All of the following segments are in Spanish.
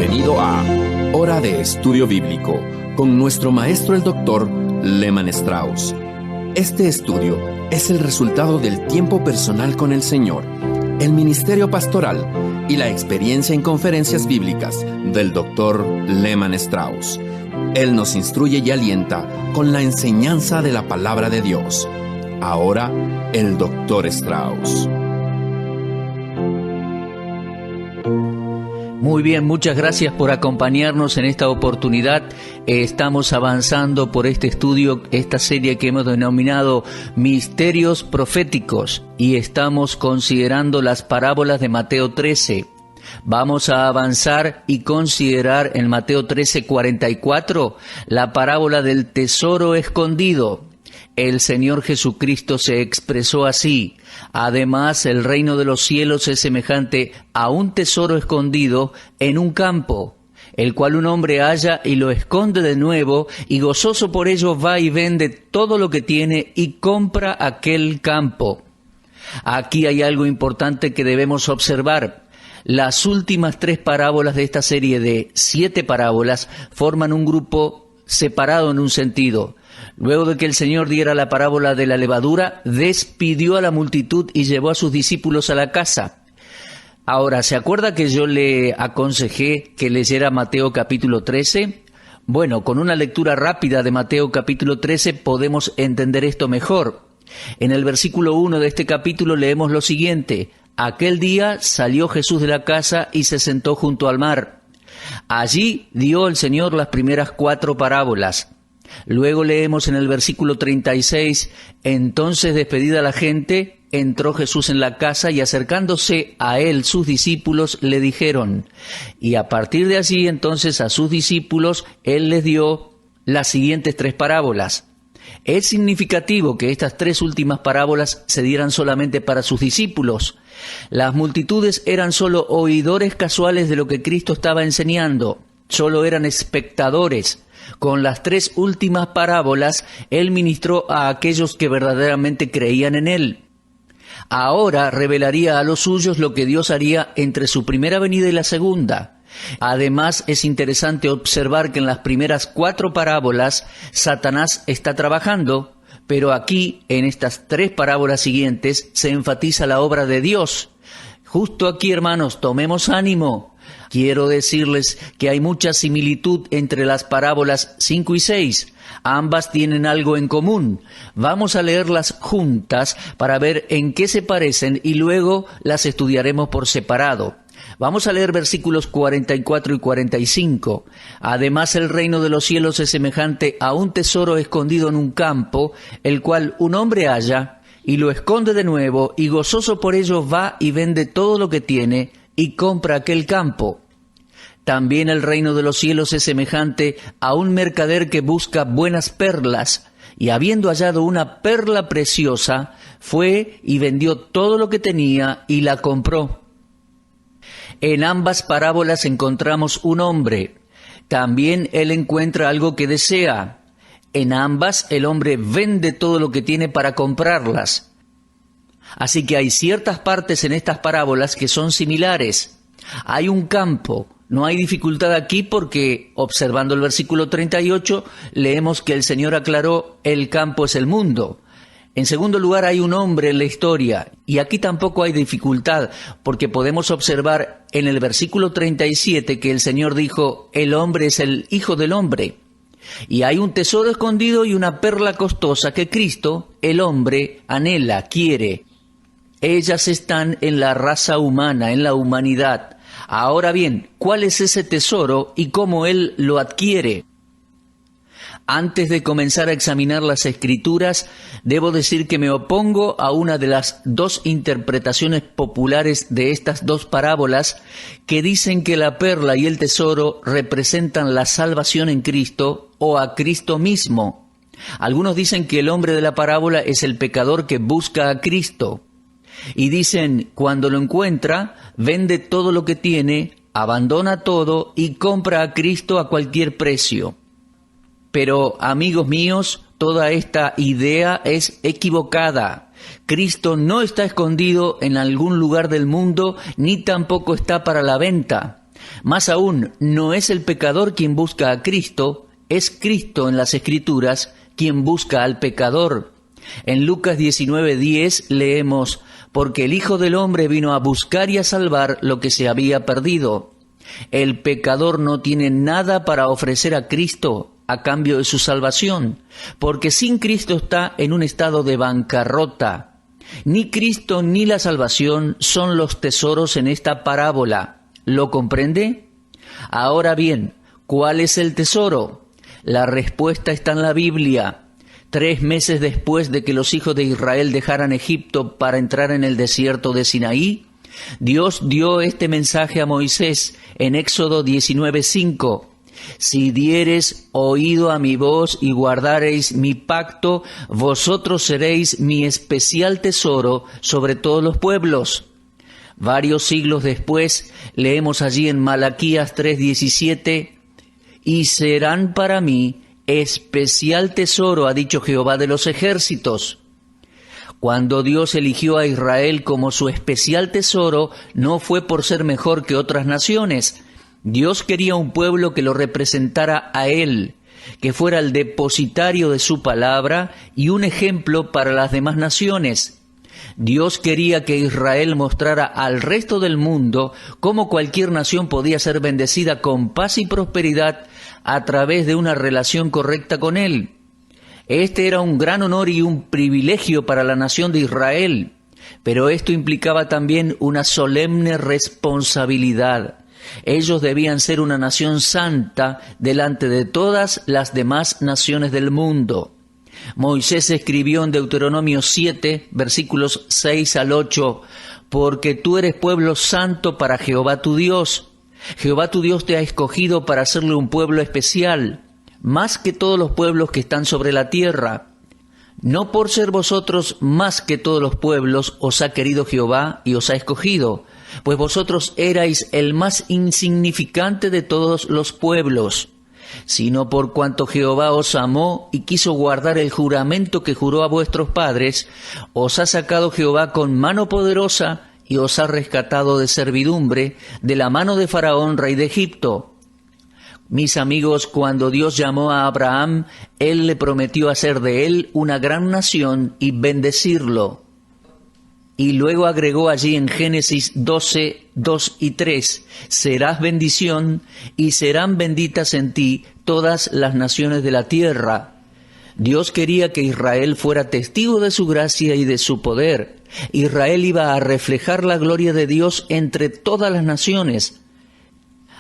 Bienvenido a Hora de Estudio Bíblico con nuestro maestro el Dr. Lehman Strauss. Este estudio es el resultado del tiempo personal con el Señor, el ministerio pastoral y la experiencia en conferencias bíblicas del Dr. Lehman Strauss. Él nos instruye y alienta con la enseñanza de la palabra de Dios. Ahora, el Dr. Strauss. Muy bien, muchas gracias por acompañarnos en esta oportunidad. Estamos avanzando por este estudio, esta serie que hemos denominado Misterios Proféticos, y estamos considerando las parábolas de Mateo 13. Vamos a avanzar y considerar en Mateo 13:44 la parábola del tesoro escondido. El Señor Jesucristo se expresó así: además, el reino de los cielos es semejante a un tesoro escondido en un campo, el cual un hombre halla y lo esconde de nuevo, y gozoso por ello va y vende todo lo que tiene y compra aquel campo. Aquí hay algo importante que debemos observar. Las últimas 3 parábolas de esta serie de 7 parábolas forman un grupo separado en un sentido. Luego de que el Señor diera la parábola de la levadura, despidió a la multitud y llevó a sus discípulos a la casa. Ahora, ¿se acuerda que yo le aconsejé que leyera Mateo capítulo 13? Bueno, con una lectura rápida de Mateo capítulo 13 podemos entender esto mejor. En el versículo 1 de este capítulo leemos lo siguiente: aquel día salió Jesús de la casa y se sentó junto al mar. Allí dio el Señor las primeras 4 parábolas. Luego leemos en el versículo 36, entonces despedida la gente, entró Jesús en la casa y acercándose a él sus discípulos le dijeron, y a partir de allí entonces a sus discípulos él les dio las siguientes 3 parábolas. Es significativo que estas 3 últimas parábolas se dieran solamente para sus discípulos. Las multitudes eran solo oidores casuales de lo que Cristo estaba enseñando, solo eran espectadores. Con las 3 últimas parábolas, Él ministró a aquellos que verdaderamente creían en Él. Ahora revelaría a los suyos lo que Dios haría entre su primera venida y la segunda. Además, es interesante observar que en las primeras 4 parábolas, Satanás está trabajando, pero aquí, en estas 3 parábolas siguientes, se enfatiza la obra de Dios. Justo aquí, hermanos, tomemos ánimo. Quiero decirles que hay mucha similitud entre las parábolas 5 y 6. Ambas tienen algo en común. Vamos a leerlas juntas para ver en qué se parecen y luego las estudiaremos por separado. Vamos a leer versículos 44 y 45. Además, el reino de los cielos es semejante a un tesoro escondido en un campo, el cual un hombre halla y lo esconde de nuevo, y gozoso por ello va y vende todo lo que tiene y compra aquel campo. También el reino de los cielos es semejante a un mercader que busca buenas perlas, y habiendo hallado una perla preciosa, fue y vendió todo lo que tenía y la compró. En ambas parábolas encontramos un hombre. También él encuentra algo que desea. En ambas el hombre vende todo lo que tiene para comprarlas. Así que hay ciertas partes en estas parábolas que son similares. Hay un campo. No hay dificultad aquí porque, observando el versículo 38, leemos que el Señor aclaró: el campo es el mundo. En segundo lugar, hay un hombre en la historia, y aquí tampoco hay dificultad, porque podemos observar en el versículo 37 que el Señor dijo: el hombre es el Hijo del Hombre. Y hay un tesoro escondido y una perla costosa que Cristo, el hombre, anhela, quiere. Ellas están en la raza humana, en la humanidad. Ahora bien, ¿cuál es ese tesoro y cómo Él lo adquiere? Antes de comenzar a examinar las Escrituras, debo decir que me opongo a una de las 2 interpretaciones populares de estas 2 parábolas que dicen que la perla y el tesoro representan la salvación en Cristo o a Cristo mismo. Algunos dicen que el hombre de la parábola es el pecador que busca a Cristo. Y dicen, cuando lo encuentra, vende todo lo que tiene, abandona todo y compra a Cristo a cualquier precio. Pero, amigos míos, toda esta idea es equivocada. Cristo no está escondido en algún lugar del mundo, ni tampoco está para la venta. Más aún, no es el pecador quien busca a Cristo, es Cristo en las Escrituras quien busca al pecador. En Lucas 19:10 leemos: porque el Hijo del Hombre vino a buscar y a salvar lo que se había perdido. El pecador no tiene nada para ofrecer a Cristo a cambio de su salvación, porque sin Cristo está en un estado de bancarrota. Ni Cristo ni la salvación son los tesoros en esta parábola. ¿Lo comprende? Ahora bien, ¿cuál es el tesoro? La respuesta está en la Biblia. 3 meses después de que los hijos de Israel dejaran Egipto para entrar en el desierto de Sinaí, Dios dio este mensaje a Moisés en Éxodo 19:5. Si diereis oído a mi voz y guardareis mi pacto, vosotros seréis mi especial tesoro sobre todos los pueblos. Varios siglos después, leemos allí en Malaquías 3:17, y serán para mí especial tesoro, ha dicho Jehová de los ejércitos. Cuando Dios eligió a Israel como su especial tesoro, no fue por ser mejor que otras naciones. Dios quería un pueblo que lo representara a Él, que fuera el depositario de su palabra y un ejemplo para las demás naciones. Dios quería que Israel mostrara al resto del mundo cómo cualquier nación podía ser bendecida con paz y prosperidad a través de una relación correcta con Él. Este era un gran honor y un privilegio para la nación de Israel, pero esto implicaba también una solemne responsabilidad. Ellos debían ser una nación santa delante de todas las demás naciones del mundo. Moisés escribió en Deuteronomio 7, versículos 6 al 8, porque tú eres pueblo santo para Jehová tu Dios. Jehová tu Dios te ha escogido para hacerle un pueblo especial, más que todos los pueblos que están sobre la tierra. No por ser vosotros más que todos los pueblos os ha querido Jehová y os ha escogido, pues vosotros erais el más insignificante de todos los pueblos, sino por cuanto Jehová os amó y quiso guardar el juramento que juró a vuestros padres, os ha sacado Jehová con mano poderosa y os ha rescatado de servidumbre, de la mano de Faraón, rey de Egipto. Mis amigos, cuando Dios llamó a Abraham, Él le prometió hacer de él una gran nación y bendecirlo. Y luego agregó allí en Génesis 12, 2 y 3, serás bendición y serán benditas en ti todas las naciones de la tierra. Dios quería que Israel fuera testigo de su gracia y de su poder. Israel iba a reflejar la gloria de Dios entre todas las naciones.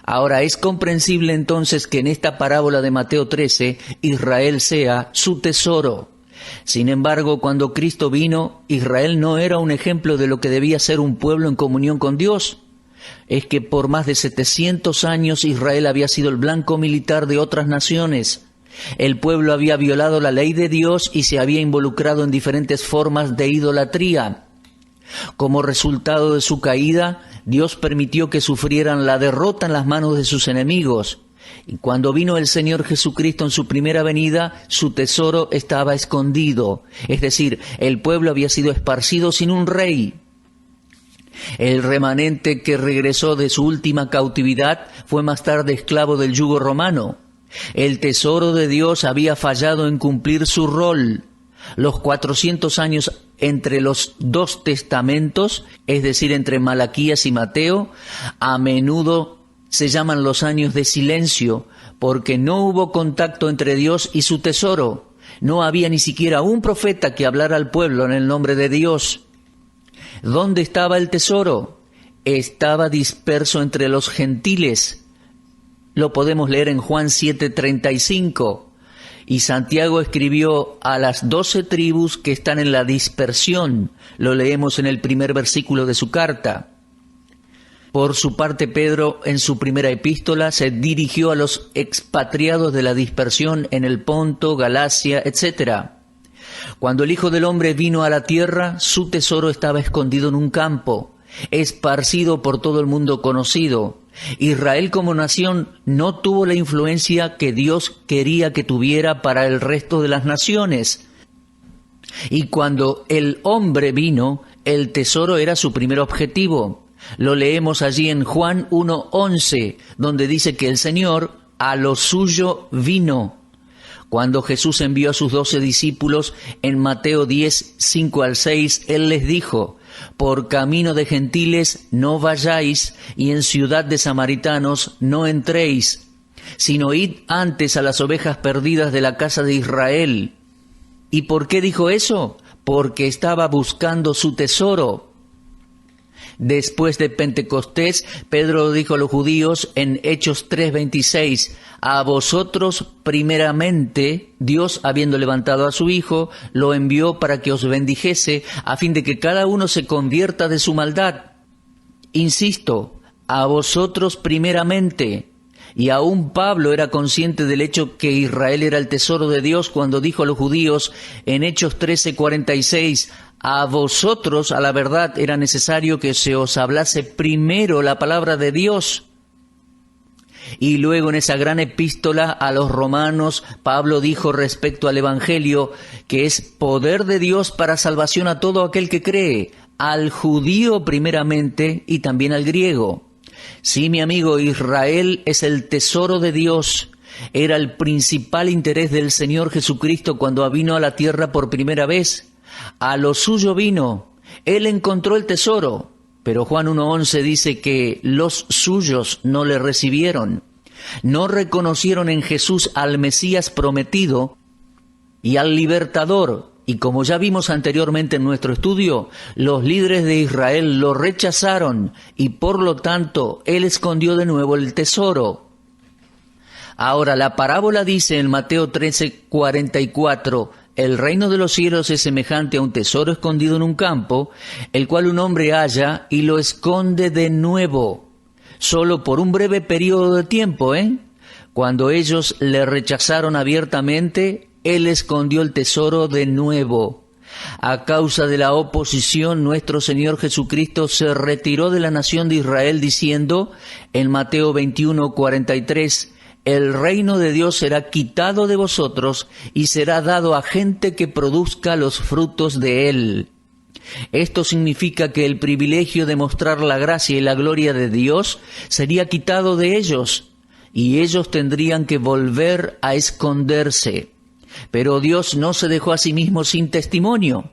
Ahora es comprensible entonces que en esta parábola de Mateo 13, Israel sea su tesoro. Sin embargo, cuando Cristo vino, Israel no era un ejemplo de lo que debía ser un pueblo en comunión con Dios. Es que por más de 700 años Israel había sido el blanco militar de otras naciones. El pueblo había violado la ley de Dios y se había involucrado en diferentes formas de idolatría. Como resultado de su caída, Dios permitió que sufrieran la derrota en las manos de sus enemigos. Y cuando vino el Señor Jesucristo en su primera venida, su tesoro estaba escondido. Es decir, el pueblo había sido esparcido sin un rey. El remanente que regresó de su última cautividad fue más tarde esclavo del yugo romano. El tesoro de Dios había fallado en cumplir su rol. Los 400 años entre los dos testamentos, es decir, entre Malaquías y Mateo, a menudo se llaman los años de silencio, porque no hubo contacto entre Dios y su tesoro. No había ni siquiera un profeta que hablara al pueblo en el nombre de Dios. ¿Dónde estaba el tesoro? Estaba disperso entre los gentiles. Lo podemos leer en Juan 7:35. Y Santiago escribió a las 12 tribus que están en la dispersión. Lo leemos en el primer versículo de su carta. Por su parte, Pedro, en su primera epístola, se dirigió a los expatriados de la dispersión en el Ponto, Galacia, etc. Cuando el Hijo del Hombre vino a la tierra, su tesoro estaba escondido en un campo, esparcido por todo el mundo conocido. Israel como nación no tuvo la influencia que Dios quería que tuviera para el resto de las naciones. Y cuando el hombre vino, el tesoro era su primer objetivo. Lo leemos allí en Juan 1:11, donde dice que el Señor a lo suyo vino. Cuando Jesús envió a sus 12 discípulos en Mateo 10:5-6, Él les dijo: por camino de gentiles no vayáis, y en ciudad de samaritanos no entréis, sino id antes a las ovejas perdidas de la casa de Israel. ¿Y por qué dijo eso? Porque estaba buscando su tesoro. Después de Pentecostés, Pedro dijo a los judíos en Hechos 3:26, a vosotros primeramente, Dios, habiendo levantado a su Hijo, lo envió para que os bendijese, a fin de que cada uno se convierta de su maldad. Insisto, a vosotros primeramente. Y aún Pablo era consciente del hecho que Israel era el tesoro de Dios cuando dijo a los judíos en Hechos 13:46, a vosotros, a la verdad, era necesario que se os hablase primero la palabra de Dios. Y luego en esa gran epístola a los romanos, Pablo dijo respecto al Evangelio que es poder de Dios para salvación a todo aquel que cree, al judío primeramente y también al griego. Sí, mi amigo, Israel es el tesoro de Dios. Era el principal interés del Señor Jesucristo cuando vino a la tierra por primera vez. A lo suyo vino. Él encontró el tesoro. Pero Juan 1:11 dice que los suyos no le recibieron. No reconocieron en Jesús al Mesías prometido y al libertador. Y como ya vimos anteriormente en nuestro estudio, los líderes de Israel lo rechazaron y por lo tanto Él escondió de nuevo el tesoro. Ahora la parábola dice en Mateo 13:44, el reino de los cielos es semejante a un tesoro escondido en un campo, el cual un hombre halla y lo esconde de nuevo, solo por un breve periodo de tiempo, Cuando ellos le rechazaron abiertamente, Él escondió el tesoro de nuevo. A causa de la oposición, nuestro Señor Jesucristo se retiró de la nación de Israel diciendo en Mateo 21:43, el reino de Dios será quitado de vosotros y será dado a gente que produzca los frutos de él. Esto significa que el privilegio de mostrar la gracia y la gloria de Dios sería quitado de ellos, y ellos tendrían que volver a esconderse. Pero Dios no se dejó a sí mismo sin testimonio.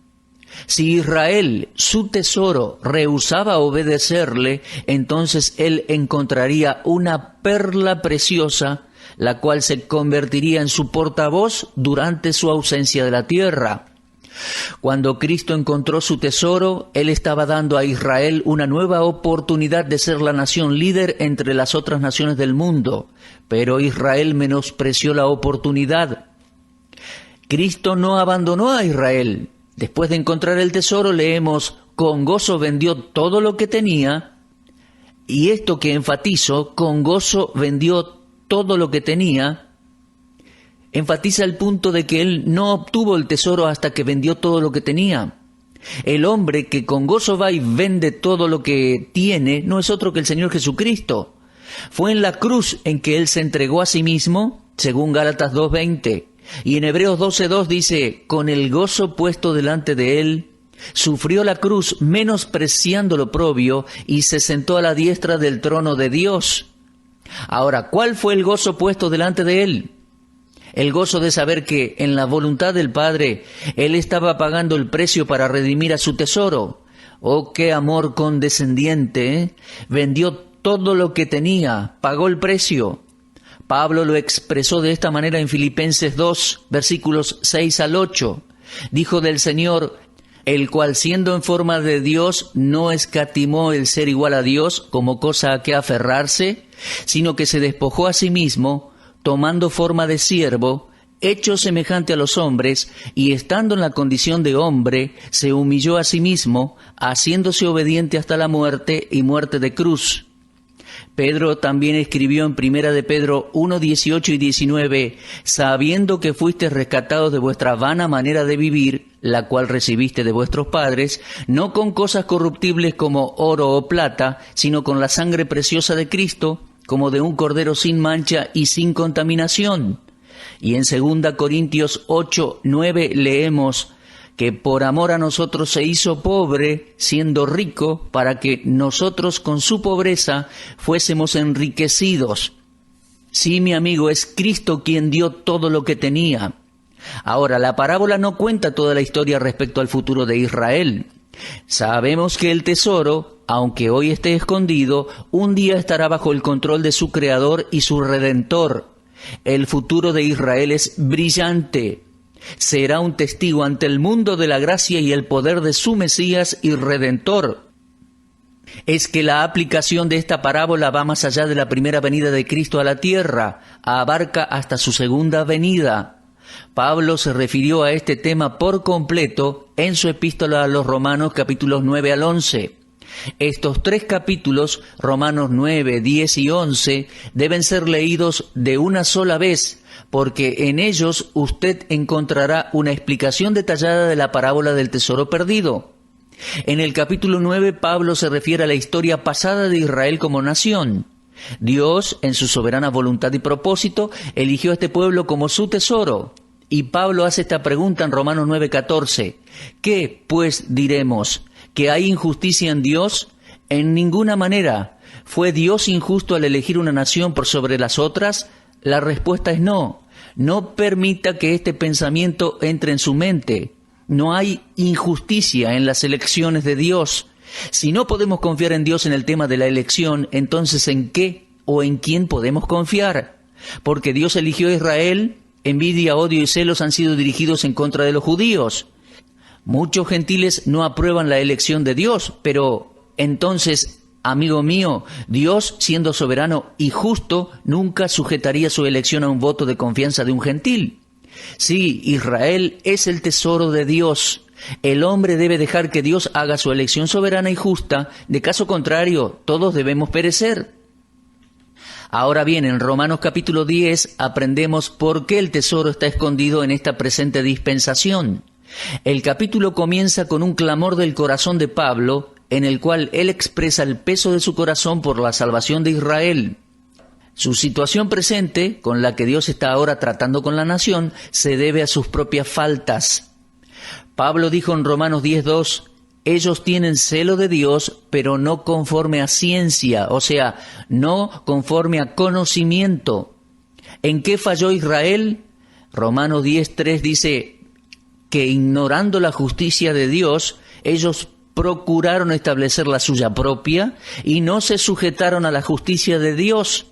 Si Israel, su tesoro, rehusaba obedecerle, entonces Él encontraría una perla preciosa, la cual se convertiría en su portavoz durante su ausencia de la tierra. Cuando Cristo encontró su tesoro, Él estaba dando a Israel una nueva oportunidad de ser la nación líder entre las otras naciones del mundo, pero Israel menospreció la oportunidad. Cristo no abandonó a Israel. Después de encontrar el tesoro, leemos, con gozo vendió todo lo que tenía, y esto que enfatizo, con gozo vendió todo lo que tenía, enfatiza el punto de que él no obtuvo el tesoro hasta que vendió todo lo que tenía. El hombre que con gozo va y vende todo lo que tiene no es otro que el Señor Jesucristo. Fue en la cruz en que Él se entregó a sí mismo, según Gálatas 2:20. Y en Hebreos 12:2 dice, con el gozo puesto delante de Él, sufrió la cruz menospreciando lo oprobio y se sentó a la diestra del trono de Dios. Ahora, ¿cuál fue el gozo puesto delante de Él? El gozo de saber que en la voluntad del Padre Él estaba pagando el precio para redimir a su tesoro. ¡Oh, qué amor condescendiente! Vendió todo lo que tenía, pagó el precio. Pablo lo expresó de esta manera en Filipenses 2, versículos 6-8. Dijo del Señor, el cual siendo en forma de Dios no escatimó el ser igual a Dios como cosa a que aferrarse, sino que se despojó a sí mismo, tomando forma de siervo, hecho semejante a los hombres, y estando en la condición de hombre, se humilló a sí mismo, haciéndose obediente hasta la muerte y muerte de cruz. Pedro también escribió en 1 de Pedro 1, 18 y 19, sabiendo que fuisteis rescatados de vuestra vana manera de vivir, la cual recibiste de vuestros padres, no con cosas corruptibles como oro o plata, sino con la sangre preciosa de Cristo, como de un cordero sin mancha y sin contaminación. Y en 2 Corintios 8, 9 leemos que por amor a nosotros se hizo pobre, siendo rico, para que nosotros con su pobreza fuésemos enriquecidos. Sí, mi amigo, es Cristo quien dio todo lo que tenía. Ahora, la parábola no cuenta toda la historia respecto al futuro de Israel. Sabemos que el tesoro, aunque hoy esté escondido, un día estará bajo el control de su Creador y su Redentor. El futuro de Israel es brillante. Será un testigo ante el mundo de la gracia y el poder de su Mesías y Redentor. Es que la aplicación de esta parábola va más allá de la primera venida de Cristo a la tierra, abarca hasta su segunda venida. Pablo se refirió a este tema por completo en su epístola a los Romanos, capítulos 9 al 11. Estos 3 capítulos, Romanos 9, 10 y 11, deben ser leídos de una sola vez, porque en ellos usted encontrará una explicación detallada de la parábola del tesoro perdido. En el capítulo 9, Pablo se refiere a la historia pasada de Israel como nación. Dios, en su soberana voluntad y propósito, eligió a este pueblo como su tesoro. Y Pablo hace esta pregunta en Romanos 9:14. ¿Qué, pues, diremos? ¿Que hay injusticia en Dios? En ninguna manera. ¿Fue Dios injusto al elegir una nación por sobre las otras? La respuesta es no. No permita que este pensamiento entre en su mente. No hay injusticia en las elecciones de Dios. Si no podemos confiar en Dios en el tema de la elección, entonces ¿en qué o en quién podemos confiar? Porque Dios eligió a Israel, envidia, odio y celos han sido dirigidos en contra de los judíos. Muchos gentiles no aprueban la elección de Dios, pero entonces, amigo mío, Dios, siendo soberano y justo, nunca sujetaría su elección a un voto de confianza de un gentil. Sí, Israel es el tesoro de Dios. El hombre debe dejar que Dios haga su elección soberana y justa, de caso contrario, todos debemos perecer. Ahora bien, en Romanos capítulo 10 aprendemos por qué el tesoro está escondido en esta presente dispensación. El capítulo comienza con un clamor del corazón de Pablo, en el cual él expresa el peso de su corazón por la salvación de Israel. Su situación presente, con la que Dios está ahora tratando con la nación, se debe a sus propias faltas. Pablo dijo en Romanos 10:2, ellos tienen celo de Dios, pero no conforme a ciencia, o sea, no conforme a conocimiento. ¿En qué falló Israel? Romanos 10:3 dice que ignorando la justicia de Dios, ellos procuraron establecer la suya propia y no se sujetaron a la justicia de Dios.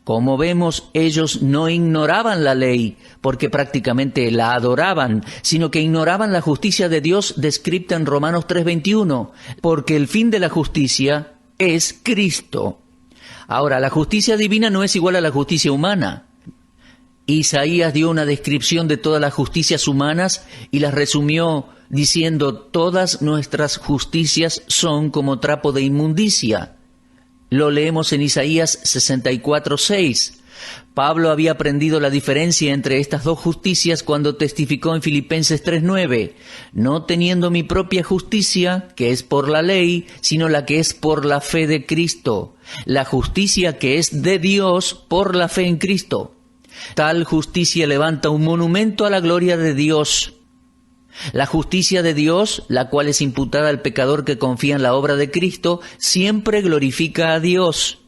Como vemos, ellos no ignoraban la ley, porque prácticamente la adoraban, sino que ignoraban la justicia de Dios descrita en Romanos 3:21, porque el fin de la justicia es Cristo. Ahora, la justicia divina no es igual a la justicia humana. Isaías dio una descripción de todas las justicias humanas y las resumió diciendo, todas nuestras justicias son como trapo de inmundicia. Lo leemos en Isaías 64:6. Pablo había aprendido la diferencia entre estas dos justicias cuando testificó en Filipenses 3:9, no teniendo mi propia justicia, que es por la ley, sino la que es por la fe de Cristo, la justicia que es de Dios por la fe en Cristo. Tal justicia levanta un monumento a la gloria de Dios. La justicia de Dios, la cual es imputada al pecador que confía en la obra de Cristo, siempre glorifica a Dios.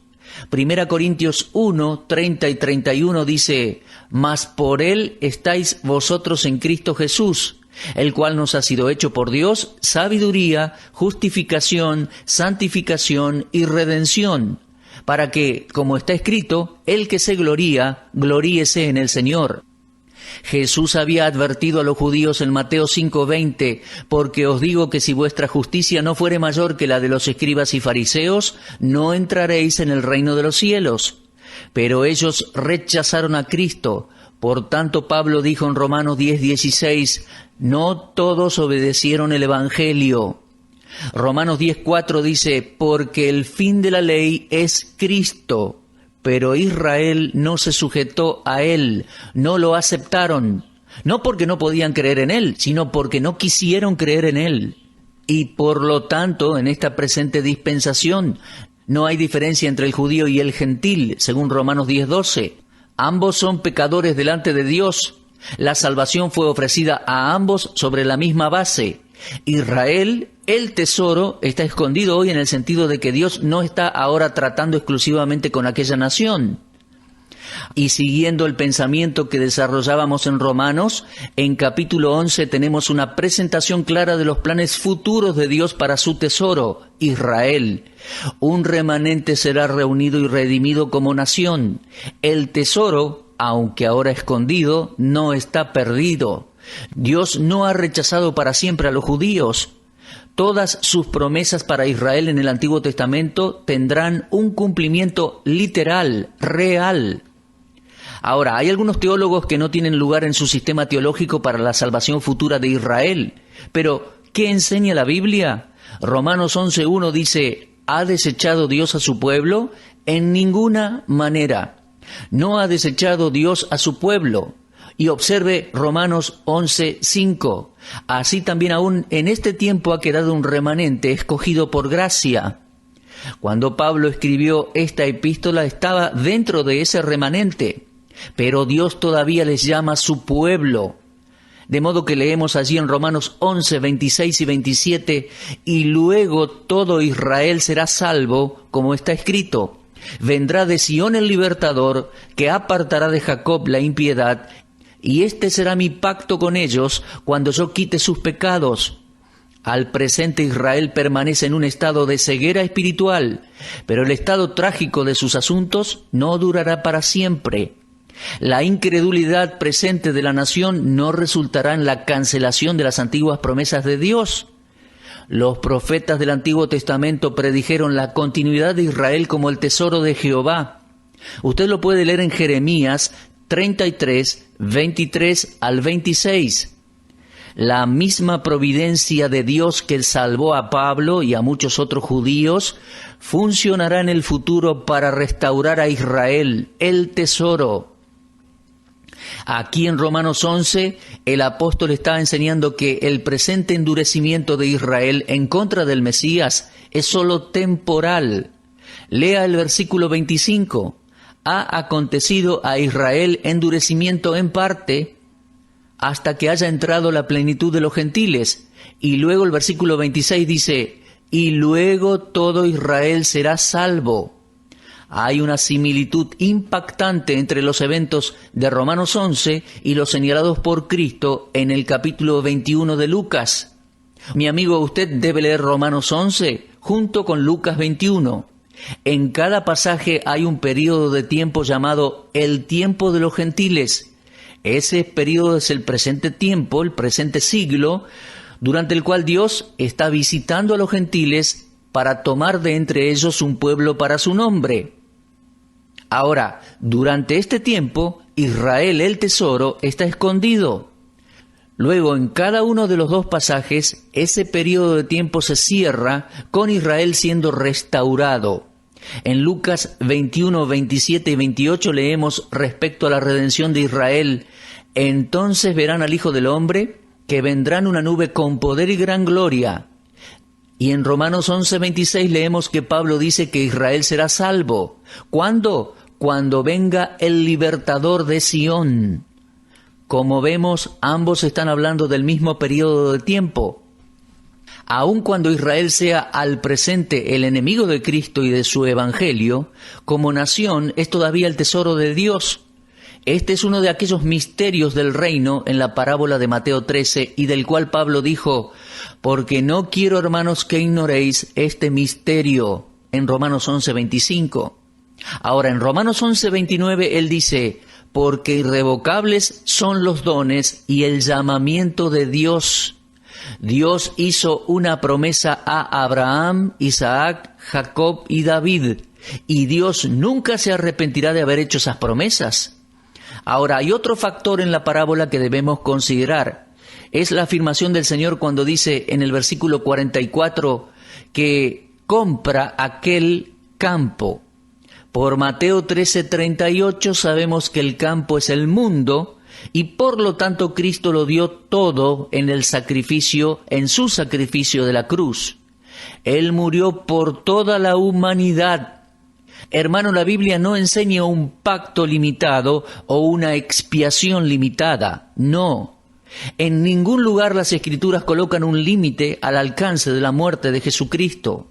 1 Corintios 1, 30 y 31 dice, mas por Él estáis vosotros en Cristo Jesús, el cual nos ha sido hecho por Dios sabiduría, justificación, santificación y redención, para que, como está escrito, el que se gloría, gloríese en el Señor. Jesús había advertido a los judíos en Mateo 5:20, porque os digo que si vuestra justicia no fuere mayor que la de los escribas y fariseos, no entraréis en el reino de los cielos. Pero ellos rechazaron a Cristo. Por tanto, Pablo dijo en Romanos 10:16, no todos obedecieron el Evangelio. Romanos 10:4 dice, porque el fin de la ley es Cristo. Pero Israel no se sujetó a él, no lo aceptaron, no porque no podían creer en él, sino porque no quisieron creer en él. Y por lo tanto, en esta presente dispensación, no hay diferencia entre el judío y el gentil, según Romanos 10:12. Ambos son pecadores delante de Dios, La salvación fue ofrecida a ambos sobre la misma base. Israel, el tesoro, está escondido hoy en el sentido de que Dios no está ahora tratando exclusivamente con aquella nación. Y siguiendo el pensamiento que desarrollábamos en Romanos, en capítulo 11 tenemos una presentación clara de los planes futuros de Dios para su tesoro, Israel. Un remanente será reunido y redimido como nación. El tesoro, aunque ahora escondido, no está perdido. Dios no ha rechazado para siempre a los judíos. Todas sus promesas para Israel en el Antiguo Testamento tendrán un cumplimiento literal, real. Ahora, hay algunos teólogos que no tienen lugar en su sistema teológico para la salvación futura de Israel. Pero, ¿qué enseña la Biblia? Romanos 11:1 dice, ¿ha desechado Dios a su pueblo? En ninguna manera. No ha desechado Dios a su pueblo. Y observe Romanos 11:5. Así también aún en este tiempo ha quedado un remanente escogido por gracia. Cuando Pablo escribió esta epístola estaba dentro de ese remanente. Pero Dios todavía les llama su pueblo. De modo que leemos allí en Romanos 11, 26 y 27, y luego todo Israel será salvo, como está escrito. Vendrá de Sión el libertador, que apartará de Jacob la impiedad, y este será mi pacto con ellos cuando yo quite sus pecados. Al presente Israel permanece en un estado de ceguera espiritual, pero el estado trágico de sus asuntos no durará para siempre. La incredulidad presente de la nación no resultará en la cancelación de las antiguas promesas de Dios. Los profetas del Antiguo Testamento predijeron la continuidad de Israel como el tesoro de Jehová. Usted lo puede leer en Jeremías 33, 23 al 26. La misma providencia de Dios que salvó a Pablo y a muchos otros judíos funcionará en el futuro para restaurar a Israel, el tesoro. Aquí en Romanos 11, el apóstol está enseñando que el presente endurecimiento de Israel en contra del Mesías es solo temporal. Lea el versículo 25. Ha acontecido a Israel endurecimiento en parte hasta que haya entrado la plenitud de los gentiles. Y luego el versículo 26 dice, y luego todo Israel será salvo. Hay una similitud impactante entre los eventos de Romanos 11 y los señalados por Cristo en el capítulo 21 de Lucas. Mi amigo, usted debe leer Romanos 11 junto con Lucas 21. En cada pasaje hay un periodo de tiempo llamado el tiempo de los gentiles. Ese periodo es el presente tiempo, el presente siglo, durante el cual Dios está visitando a los gentiles para tomar de entre ellos un pueblo para su nombre. Ahora, durante este tiempo, Israel, el tesoro, está escondido. Luego, en cada uno de los dos pasajes, ese periodo de tiempo se cierra con Israel siendo restaurado. En Lucas 21, 27 y 28 leemos respecto a la redención de Israel, entonces verán al Hijo del Hombre, que vendrá en una nube con poder y gran gloria. Y en Romanos 11, 26 leemos que Pablo dice que Israel será salvo. ¿Cuándo? Cuando venga el libertador de Sión. Como vemos, ambos están hablando del mismo periodo de tiempo. Aun cuando Israel sea al presente el enemigo de Cristo y de su evangelio, como nación es todavía el tesoro de Dios. Este es uno de aquellos misterios del reino en la parábola de Mateo 13 y del cual Pablo dijo, porque no quiero, hermanos, que ignoréis este misterio, en Romanos 11, 25. Ahora, en Romanos 11, 29, él dice, porque irrevocables son los dones y el llamamiento de Dios. Dios hizo una promesa a Abraham, Isaac, Jacob y David, y Dios nunca se arrepentirá de haber hecho esas promesas. Ahora, hay otro factor en la parábola que debemos considerar. Es la afirmación del Señor cuando dice en el versículo 44 que compra aquel campo. Por Mateo 13:38 sabemos que el campo es el mundo y por lo tanto Cristo lo dio todo en el sacrificio, en su sacrificio de la cruz. Él murió por toda la humanidad. Hermano, la Biblia no enseña un pacto limitado o una expiación limitada. No. En ningún lugar las Escrituras colocan un límite al alcance de la muerte de Jesucristo.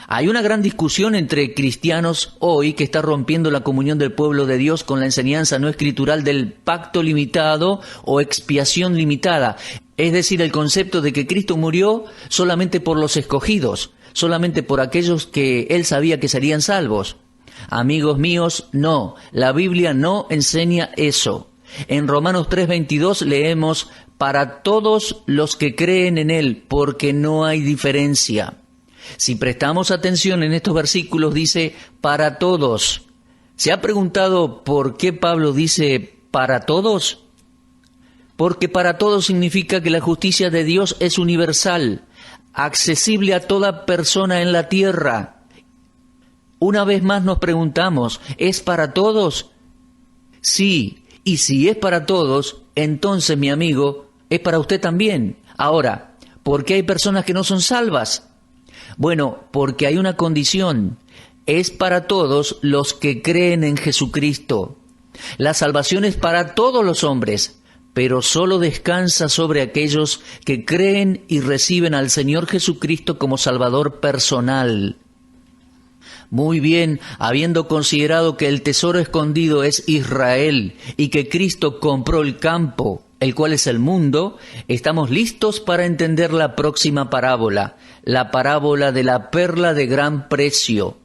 Hay una gran discusión entre cristianos hoy que está rompiendo la comunión del pueblo de Dios con la enseñanza no escritural del pacto limitado o expiación limitada. Es decir, el concepto de que Cristo murió solamente por los escogidos, solamente por aquellos que Él sabía que serían salvos. Amigos míos, no, la Biblia no enseña eso. En Romanos 3:22 leemos, para todos los que creen en Él, porque no hay diferencia. Si prestamos atención en estos versículos, dice, para todos. ¿Se ha preguntado por qué Pablo dice para todos? Porque para todos significa que la justicia de Dios es universal, accesible a toda persona en la tierra. Una vez más nos preguntamos, ¿es para todos? Sí, y si es para todos, entonces, mi amigo, es para usted también. Ahora, ¿por qué hay personas que no son salvas? Bueno, porque hay una condición. Es para todos los que creen en Jesucristo. La salvación es para todos los hombres, pero solo descansa sobre aquellos que creen y reciben al Señor Jesucristo como Salvador personal. Muy bien, habiendo considerado que el tesoro escondido es Israel y que Cristo compró el campo, el cual es el mundo, estamos listos para entender la próxima parábola, la parábola de la perla de gran precio.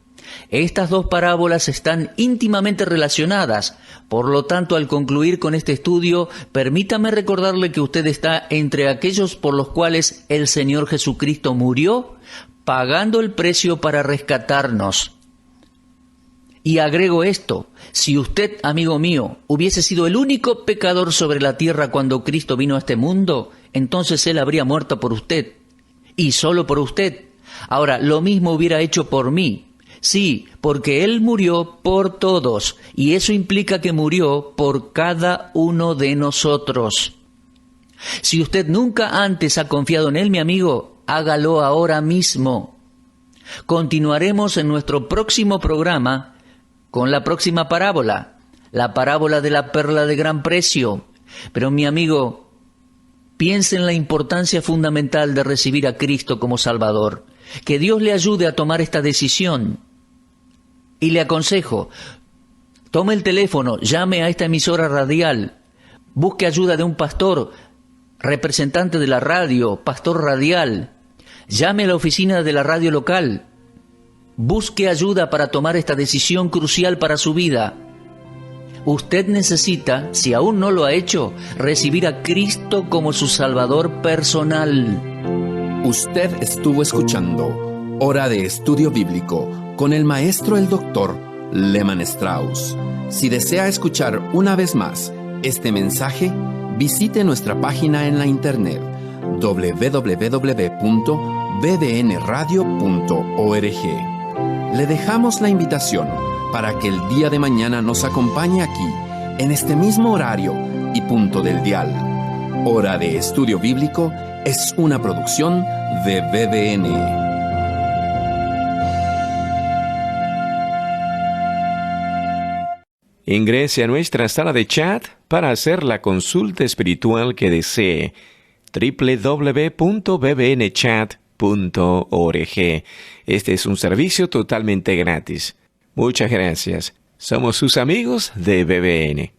Estas dos parábolas están íntimamente relacionadas, por lo tanto, al concluir con este estudio, permítame recordarle que usted está entre aquellos por los cuales el Señor Jesucristo murió, pagando el precio para rescatarnos. Y agrego esto, si usted, amigo mío, hubiese sido el único pecador sobre la tierra cuando Cristo vino a este mundo, entonces Él habría muerto por usted, y solo por usted. Ahora, lo mismo hubiera hecho por mí. Sí, porque Él murió por todos, y eso implica que murió por cada uno de nosotros. Si usted nunca antes ha confiado en Él, mi amigo, hágalo ahora mismo. Continuaremos en nuestro próximo programa con la próxima parábola, la parábola de la perla de gran precio. Pero mi amigo, piense en la importancia fundamental de recibir a Cristo como Salvador. Que Dios le ayude a tomar esta decisión. Y le aconsejo, tome el teléfono, llame a esta emisora radial, busque ayuda de un pastor, representante de la radio, pastor radial, llame a la oficina de la radio local, busque ayuda para tomar esta decisión crucial para su vida. Usted necesita, si aún no lo ha hecho, recibir a Cristo como su Salvador personal. Usted estuvo escuchando Hora de Estudio Bíblico con el maestro el doctor Lehman Strauss. Si desea escuchar una vez más este mensaje, visite nuestra página en la internet www.bbnradio.org. Le dejamos la invitación para que el día de mañana nos acompañe aquí, en este mismo horario y punto del dial. Hora de Estudio Bíblico es una producción de BBN. Ingrese a nuestra sala de chat para hacer la consulta espiritual que desee. www.bbnchat.org. Este es un servicio totalmente gratis. Muchas gracias. Somos sus amigos de BBN.